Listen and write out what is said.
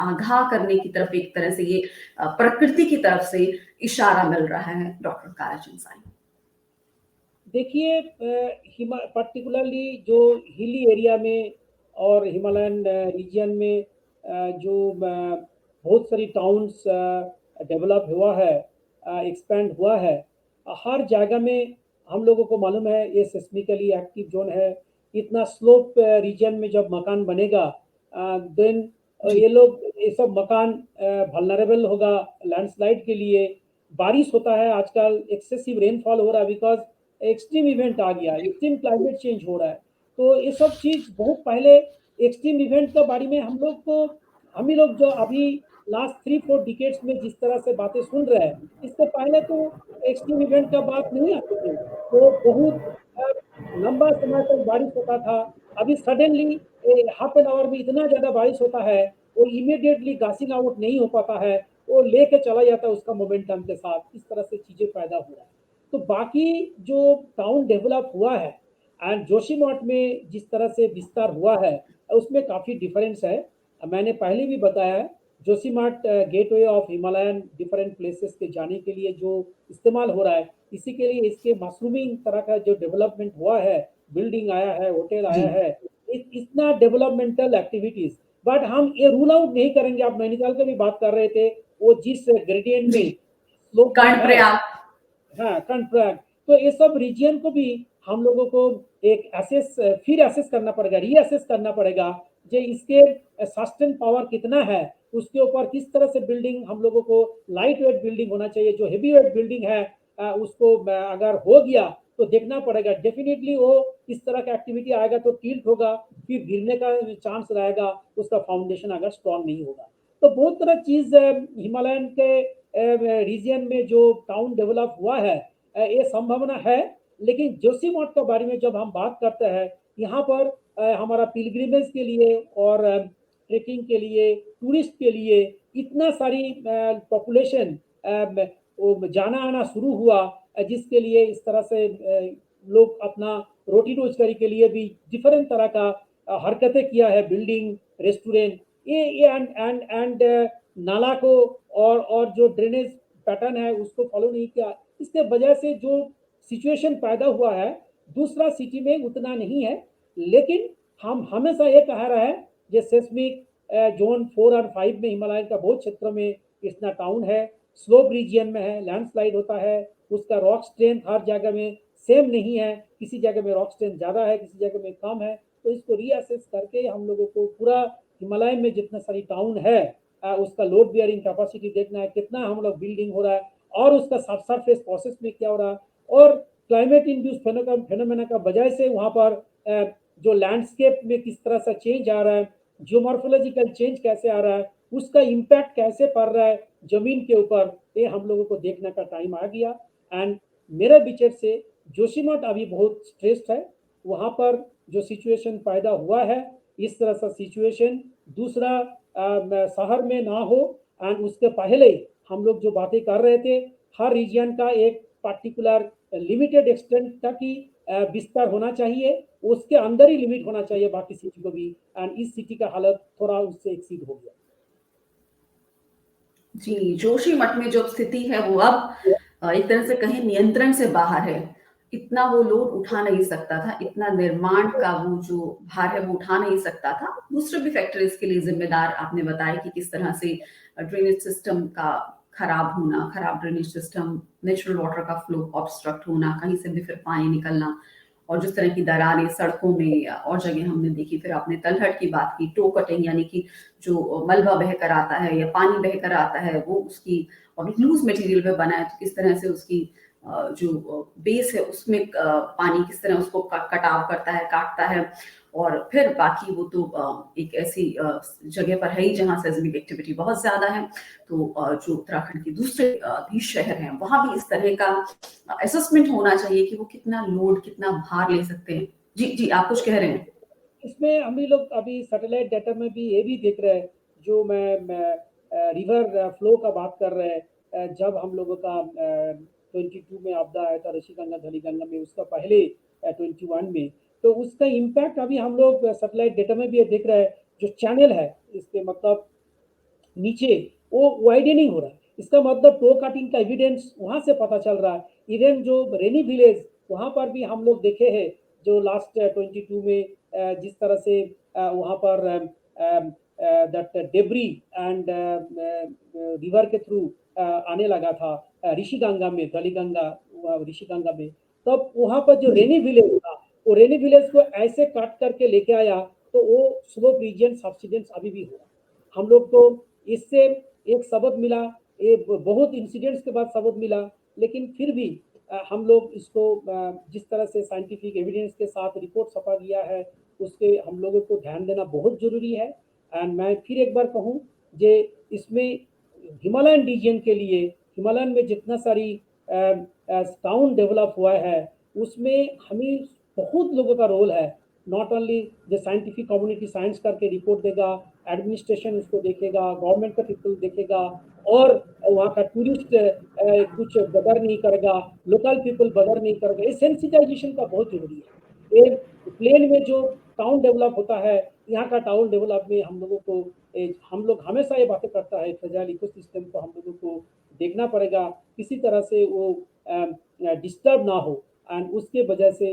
आगाह करने की तरफ एक तरह से ये प्रकृति की तरफ से इशारा मिल रहा है डॉक्टर काराचंद साईं? देखिए, पर्टिकुलरली जो हिली एरिया में और हिमालयन रीजन में जो बहुत सारी टाउन्स डेवलप हुआ है, एक्सपेंड हुआ है, हर जगह में हम लोगों को मालूम है ये सिस्मिकली एक्टिव जोन है। इतना स्लोप रीजन में जब मकान बनेगा, देन जी। ये सब मकान वल्नरेबल होगा लैंडस्लाइड के लिए। बारिश होता है आजकल, एक्सेसिव रेनफॉल हो रहा है बिकॉज एक्सट्रीम इवेंट आ गया, एक्सट्रीम क्लाइमेट चेंज हो रहा है। तो ये सब चीज़ बहुत पहले एक्सट्रीम इवेंट के बारे में हम ही लोग जो अभी लास्ट 3-4 डिकेड्स में जिस तरह से बातें सुन रहे हैं, इससे पहले तो एक्सट्रीम इवेंट का बात नहीं आते थे। तो बहुत अ, लंबा समय तक बारिश होता था। अभी सडनली हाफ एन आवर में इतना ज़्यादा बारिश होता है, वो इमीडिएटली गासिंग आउट नहीं हो पाता है, वो लेके चला जाता है उसका मोमेंटम के साथ। इस तरह से चीज़ें पैदा हो रहा है। तो बाकी जो टाउन डेवलप हुआ है एंड जोशीमठ में जिस तरह से विस्तार हुआ है, उसमें काफ़ी डिफरेंस है। मैंने पहले भी बताया है, Joshimath gateway of Himalayan different places के जाने के लिए जो इस्तेमाल हो रहा है, इसी के लिए इसके मशरूमिंग तरह का जो डेवलपमेंट हुआ है, बिल्डिंग आया है, होटल जी। आया है, इतना डेवलपमेंटल एक्टिविटीज। बट हम ये रूल आउट नहीं करेंगे, आप नैनीताल की भी बात कर रहे थे, वो जिस ग्रेडियंट जी। में स्लोप में है, कर्णप्रयाग। हाँ कॉन्ट्रैक्ट। तो ये सब रीजन को भी हम लोगों को एक फिर एसेस करना पड़ेगा, रीअसेस करना पड़ेगा, जो इसके सस्टेन पावर कितना है, उसके ऊपर किस तरह से बिल्डिंग हम लोगों को लाइट वेट बिल्डिंग होना चाहिए। जो हेवी वेट बिल्डिंग है उसको अगर हो गया तो देखना पड़ेगा, डेफिनेटली वो इस तरह का एक्टिविटी आएगा तो टिल्ट होगा, फिर गिरने का चांस रहेगा, उसका फाउंडेशन अगर स्ट्रांग नहीं होगा। तो बहुत तरह चीज हिमालयन के रीजन में जो टाउन डेवलप हुआ है, ये संभावना है। लेकिन जोशीमठ के बारे में जब हम बात करते हैं, यहाँ पर हमारा पिलग्रिमेज के लिए और ट्रेकिंग के लिए, टूरिस्ट के लिए इतना सारी पॉपुलेशन जाना आना शुरू हुआ, जिसके लिए इस तरह से लोग अपना रोटी रोजगारी के लिए भी डिफरेंट तरह का हरकतें किया है, बिल्डिंग, रेस्टोरेंट, ये एंड नाला को और जो ड्रेनेज पैटर्न है उसको फॉलो नहीं किया। इसके वजह से जो सिचुएशन पैदा हुआ है दूसरा सिटी में उतना नहीं है। लेकिन हम हमेशा ये कहा रहा है, जो सेस्मिक जोन 4 और 5 में हिमालय का बहुत क्षेत्र में इतना टाउन है, स्लोप रीजियन में है, लैंडस्लाइड होता है, उसका रॉक स्ट्रेंथ हर जगह में सेम नहीं है, किसी जगह में रॉक स्ट्रेंथ ज़्यादा है, किसी जगह में कम है। तो इसको रीअसेस करके हम लोगों को पूरा हिमालय में जितना सारी टाउन है उसका लोड बियरिंग कैपेसिटी देखना है, कितना हम लोग बिल्डिंग हो रहा है, और उसका सब सरफेस प्रोसेस में क्या हो रहा है, और क्लाइमेट इंड्यूस फेनोमेना का वजह से वहाँ पर जो लैंडस्केप में किस तरह से चेंज आ रहा है, जियोमॉर्फोलॉजिकल चेंज कैसे आ रहा है, उसका इम्पैक्ट कैसे पड़ रहा है जमीन के ऊपर, ये हम लोगों को देखने का टाइम आ गया। एंड मेरे विचार से जोशीमठ अभी बहुत स्ट्रेस्ड है। वहाँ पर जो सिचुएशन पैदा हुआ है, इस तरह से सिचुएशन दूसरा शहर में ना हो। एंड उसके पहले हम लोग जो बातें कर रहे थे, हर रीजन का एक पर्टिकुलर लिमिटेड एक्सटेंट तक ही विस्तार होना चाहिए, उसके अंदर ही लिमिट होना चाहिए बाकी सिटी को भी। एंड इस सिटी का हालत थोड़ा उससे एक्सीड हो गया। जी, जोशीमठ में जो स्थिति है वो अब एक तरह से कहें नियंत्रण से बाहर है। इतना वो लोड उठा नहीं सकता था, इतना निर्माण का वो जो भार है वो उठा नहीं सकता था। दूसरे भी फैक्टर इसके लिए ज़िम्मेदार आपने बताया कि किस तरह से ड्रेनेज सिस्टम का खराब होना, खराब ड्रेनेज सिस्टम, नेचुरल वाटर का फ्लो ऑब्स्ट्रक्ट होना, कहीं से भी फिर पानी निकलना, और जिस तरह की दरारें सड़कों में और जगह हमने देखी। फिर आपने तलहट की बात की, टो कटिंग, यानी कि जो मलबा बहकर आता है या पानी बहकर आता है वो उसकी और लूज मटेरियल पे बना है, तो किस तरह से उसकी जो बेस है उसमें पानी किस तरह उसको कटाव करता है, काटता है। और फिर बाकी वो तो एक ऐसी जगह पर है ही जहाँ सेismic एक्टिविटी बहुत ज्यादा है। तो जो उत्तराखंड के दूसरे भी शहर हैं वहां भी इस तरह का असेसमेंट होना चाहिए कि वो कितना लोड, कितना भार ले सकते हैं। जी जी, आप कुछ कह रहे हैं। इसमें हम ही लोग अभी सैटेलाइट डाटा में भी ये भी देख रहे हैं, जो मैं रिवर फ्लो का बात कर रहे हैं। जब हम लोगों का 22 में आपदा आया था ऋषिगंगा धलीगंगा में, उसका पहले 21 में, तो उसका इम्पैक्ट अभी हम लोग सैटेलाइट डेटा में भी ये देख रहे हैं। जो चैनल है इसके मतलब नीचे वो वाइडनिंग हो रहा है। इसका मतलब टो कटिंग का एविडेंस वहाँ से पता चल रहा है। इवन जो रेनी विलेज वहाँ पर भी हम लोग देखे हैं जो लास्ट 22 में जिस तरह से वहाँ पर दैट डेब्री एंड रिवर के थ्रू आने लगा था ऋषिगंगा में, धलीगंगा ऋषिगंगा में। तब वहाँ पर जो रेनी विलेज था वो रेनी विलेज को ऐसे काट करके लेके आया तो वो स्लोप रीजन सब्सिडेंस अभी भी हो रहा है। हम लोग को इससे एक सबक मिला, ये बहुत इंसिडेंट्स के बाद सबक मिला, लेकिन फिर भी हम लोग इसको जिस तरह से साइंटिफिक एविडेंस के साथ रिपोर्ट छपा गया है उसके हम लोगों को ध्यान देना बहुत जरूरी है। एंड मैं फिर एक बार कहूँ जे इसमें हिमालयन रीजन के लिए हिमालयन में जितना सारी टाउन डेवलप हुआ है उसमें हमें बहुत लोगों का रोल है। Not only the scientific community science करके रिपोर्ट देगा, एडमिनिस्ट्रेशन उसको देखेगा, गवर्नमेंट का पीपल देखेगा और वहाँ का टूरिस्ट कुछ बदर नहीं करेगा, लोकल पीपल बदर नहीं करेगा। ये सेंसिटाइजेशन का बहुत जरूरी है। ये प्लेन में जो टाउन डेवलप होता है, यहाँ का टाउन डेवलप में हम लोगों को हम लोग हमेशा ये बातें करता है फ्रेजाइल इकोसिस्टम को हम लोगों को देखना पड़ेगा किसी तरह से वो डिस्टर्ब ना हो एंड उसके वजह से